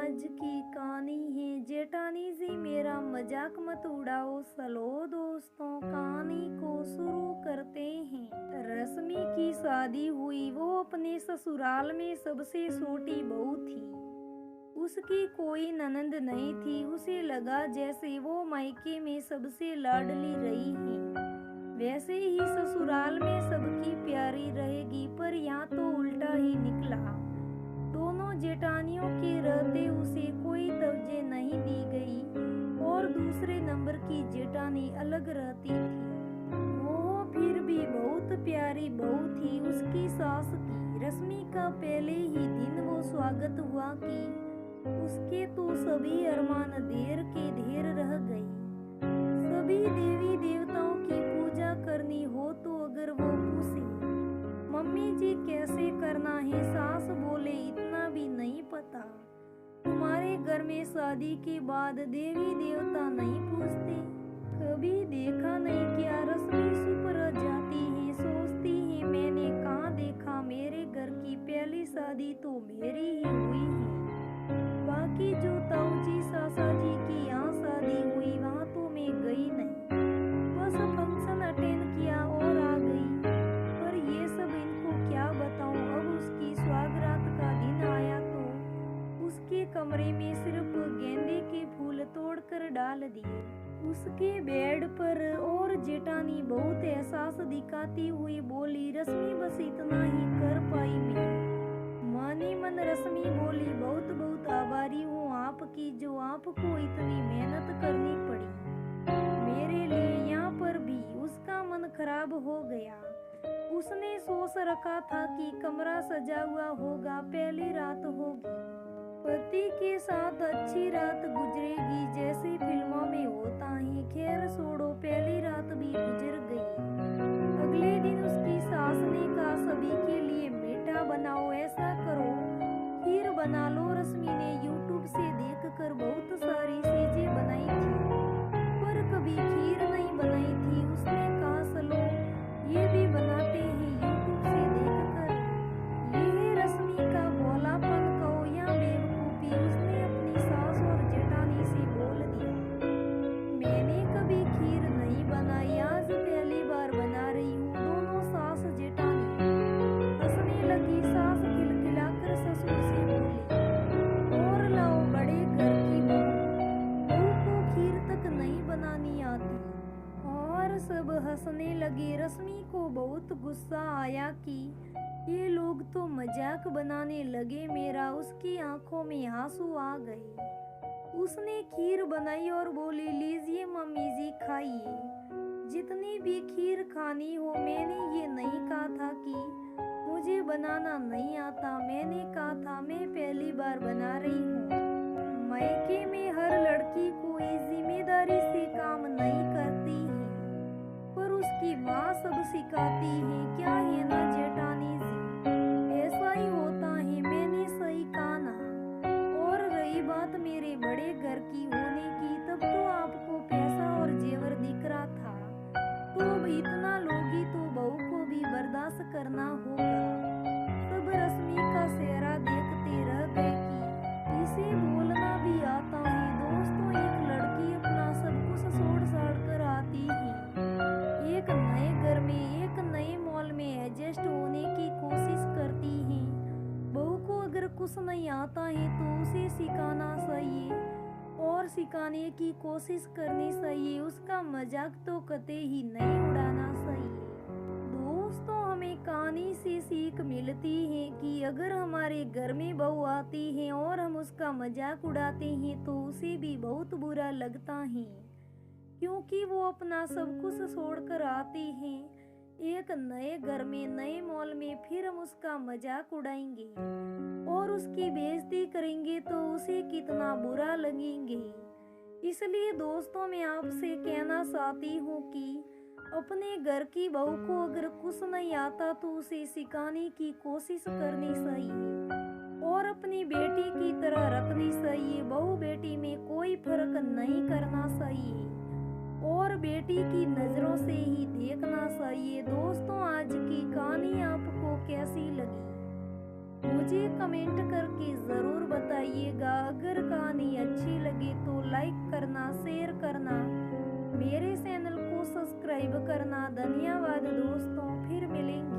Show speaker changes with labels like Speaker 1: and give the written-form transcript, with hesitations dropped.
Speaker 1: आज की कहानी है जेठानी जी मेरा मजाक मत उड़ाओ। चलो दोस्तों कहानी को शुरू करते हैं। रश्मि की शादी हुई। वो अपने ससुराल में सबसे छोटी बहू थी। उसकी कोई ननंद नहीं थी। उसे लगा जैसे वो मायके में सबसे लाडली रही है, वैसे ही ससुराल में सबकी प्यारी रहेगी। पर यहाँ तो उल्टा ही निकला। दोनों जेठानियों के रहते उसे कोई तवज्जो नहीं दी गई और दूसरे नंबर की जेठानी अलग रहती थी। वो फिर भी बहुत प्यारी बहू थी उसकी सास की। रश्मि का पहले ही दिन वो स्वागत हुआ कि उसके तो सभी अरमान देर के ढेर रह गए। सभी देवी देवताओं की पूजा करनी हो तो अगर वो पूछे मम्मी जी कैसे करना है, सास बोले इतना भी नहीं पता। तुम्हारे घर में शादी के बाद देवी देवता नहीं पूछते? कभी देखा नहीं क्या? रश्मि चुप रह जाती है, सोचती है मैंने कहाँ देखा। मेरे घर की पहली शादी तो मेरी ही हुई है। बाकी जो ताऊ जी सासा जी की यहाँ शादी हुई वहाँ तो मैं गई नहीं, बस फंक्शन अटेंड किया और आ गई। पर ये सब इनको क्या बताऊं। अब उसकी सुहागरात का दिन आया तो उसके कमरे में सिर्फ गेंदे के फूल तोड़कर डाल दिए उसके बेड पर। और जेठानी बहुत एहसास दिखाती हुई बोली, रश्मि बस इतना ही कर पाई मैं। मानी मन रश्मि बोली, बहुत बहुत आभारी हूँ आपकी जो आपको इतनी मेहनत करनी पड़ी मेरे लिए। यहाँ पर भी उसका मन खराब हो गया। उसने सोच रखा था कि कमरा सजा हुआ होगा, पहली रात होगी, पति के साथ अच्छी रात गुजरेगी जैसे फिल्मों में होता है। खैर छोड़ो, पहली रात भी गुजर गई। अगले दिन उसकी सास ने कहा सभी के लिए मीठा बनाओ, ऐसा करो खीर बना लो। रश्मि ने यूट्यूब से देखकर बहुत सारी चीजें बनाई थी पर कभी खीर नहीं बनाई थी। उसने कहा चलो ये भी बनाते हैं यूट्यूब से देखकर। ये है रश्मि का भोलापन कहो या बेवकूफी। उसने अपनी सास और जेठानी से बोल दिया, मैंने कभी खीर नहीं बनाई, आज पहली बार बना रही हूँ। दोनों सास जेठानी हंसने लगी। सास खिलखिलाकर ससुर से बोली, और लाओ बड़े घर की बहू को खीर तक नहीं बनानी आती। और सब हंसने लगे। रश्मि को बहुत गुस्सा आया कि ये लोग तो मजाक बनाने लगे मेरा। उसकी आंखों में आंसू आ गए। उसने खीर बनाई और बोली, लीजिए मम्मी जी खाइए, जितनी भी खीर खानी हो। मैंने ये नहीं कहा था कि मुझे बनाना नहीं आता, मैंने कहा था मैं पहली बार बना रही हूँ। मायके में हर लड़की को इस जिम्मेदारी से काम नहीं करती है पर उसकी माँ सब सिखाती है, क्या है ना जेठानी जी? ऐसा ही होता है, मैंने सही कहा ना? और रही बात मेरे बड़े घर की होने की, तब तो आपको पैसा और जेवर दिख रहा था, तो अब इतना लोगी तो बहू को भी बर्दाश्त करना होगा। सब रश्मि का चेहरा देखते रह गए कि इसे बोलना भी आता है। दोस्तों एक लड़की अपना सब कुछ छोड़ छाड़ कर आती है, एक नए घर में एक नए मॉल में एडजस्ट होने की कोशिश करती है। बहू को अगर कुछ नहीं आता है तो उसे सिखाना चाहिए और सिखाने की कोशिश करनी चाहिए। उसका मजाक तो कतई ही नहीं उड़ाना चाहिए। दोस्तों हमें कहानी से सीख मिलती है कि अगर हमारे घर में बहू आती है और हम उसका मजाक उड़ाते हैं तो उसे भी बहुत बुरा लगता है, क्योंकि वो अपना सब कुछ छोड़कर आती है एक नए घर में नए मॉल में। फिर हम उसका मजाक उड़ाएंगे और उसकी बेइज्जती करेंगे तो उसे कितना बुरा लगेंगे। इसलिए दोस्तों मैं आपसे कहना चाहती हूँ कि अपने घर की बहू को अगर कुछ नहीं आता तो उसे सिखाने की कोशिश करनी चाहिए और अपनी बेटी की तरह रखनी चाहिए। बहू बेटी में कोई फर्क नहीं करना चाहिए और बेटी की नजरों से ही देखना चाहिए। दोस्तों आज की कहानी आपको कैसी लगी मुझे कमेंट करके जरूर बताइएगा। अगर करना, मेरे चैनल को सब्सक्राइब करना। धन्यवाद दोस्तों, फिर मिलेंगे।